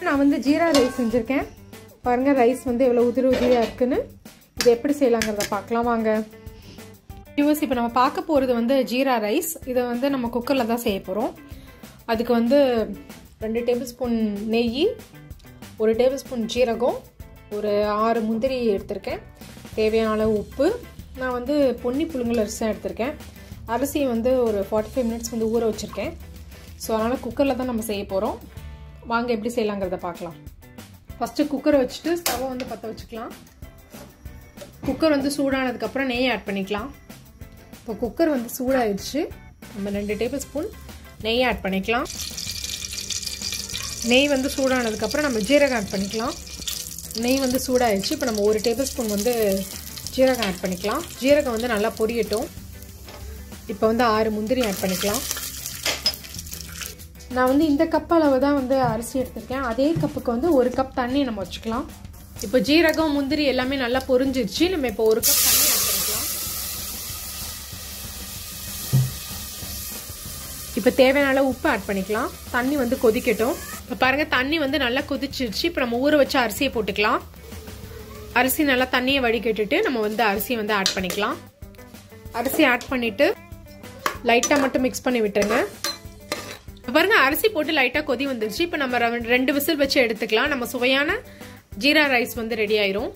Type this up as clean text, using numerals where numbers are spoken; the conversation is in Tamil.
நான் வந்து ஜீரா ரைஸ் செஞ்சிருக்கேன். பாருங்க ரைஸ் வந்து எவ்வளவு உதிரி உதிரியா இருக்குன்னு. இது எப்படி செய்யலாங்கிறத பார்க்கலாம் வாங்க. வியூவர்ஸ், இப்போ நம்ம பார்க்க போறது வந்து ஜீரா ரைஸ். இதை வந்து நம்ம குக்கர்ல தான் செய்ய போறோம். அதுக்கு வந்து 2 டேபிள் ஸ்பூன் நெய், 1 டேபிள் ஸ்பூன் ஜீரகம், ஒரு 6 முந்திரி எடுத்திருக்கேன், தேவையான அளவு உப்பு. நான் வந்து பொன்னி புழுங்கல் அரிசி எடுத்திருக்கேன். அரிசியை வந்து ஒரு 45 மினிட்ஸ் வந்து ஊற வச்சிருக்கேன். ஸோ அதனால் குக்கரில் தான் நம்ம செய்ய போகிறோம். வாங்க எப்படி செய்யலாங்கிறத பார்க்கலாம். ஃபஸ்ட்டு குக்கரை வச்சுட்டு ஸ்டவ்வை வந்து பற்ற வச்சுக்கலாம். குக்கர் வந்து சூடானதுக்கப்புறம் நெய் ஆட் பண்ணிக்கலாம். இப்போ குக்கர் வந்து சூடாகிடுச்சு. நம்ம 2 டேபிள் ஸ்பூன் நெய் ஆட் பண்ணிக்கலாம். நெய் வந்து சூடானதுக்கப்புறம் நம்ம ஜீரகம் ஆட் பண்ணிக்கலாம். நெய் வந்து சூடாகிடுச்சு. இப்போ நம்ம 1 டேபிள் ஸ்பூன் வந்து ஜீரகம் ஆட் பண்ணிக்கலாம். ஜீரகம் வந்து நல்லா பொரியட்டும். இப்போ வந்து 6 முந்திரி ஆட் பண்ணிக்கலாம். நான் வந்து இந்த கப் அளவு தான் வந்து அரிசி எடுத்திருக்கேன். அதே கப்புக்கு வந்து 1 கப் தண்ணி நம்ம வச்சுக்கலாம். இப்போ ஜீரகம் முந்திரி எல்லாமே நல்லா பொரிஞ்சிருச்சு. நம்ம இப்போ 1 கப் தண்ணி ஆட் பண்ணிக்கலாம். இப்போ தேவையான அளவு உப்பு ஆட் பண்ணிக்கலாம். தண்ணி வந்து கொதிக்கட்டும். இப்போ பாருங்க தண்ணி வந்து நல்லா கொதிச்சிருச்சு. இப்போ நம்ம ஊற வச்ச அரிசியை போட்டுக்கலாம். அரிசி நல்லா தண்ணியை வடிகட்டிட்டு நம்ம வந்து அரிசியை வந்து ஆட் பண்ணிக்கலாம். அரிசி ஆட் பண்ணிட்டு லைட்டாக மட்டும் மிக்ஸ் பண்ணி விட்டுருங்க. பாருங்க அரிசி போட்டு லைட்டா கொதி வந்துருச்சு. இப்போ நம்ம 2 விசில் வச்சு எடுத்துக்கலாம். நம்ம சுவையான ஜீரா ரைஸ் வந்து ரெடி ஆயிரும்.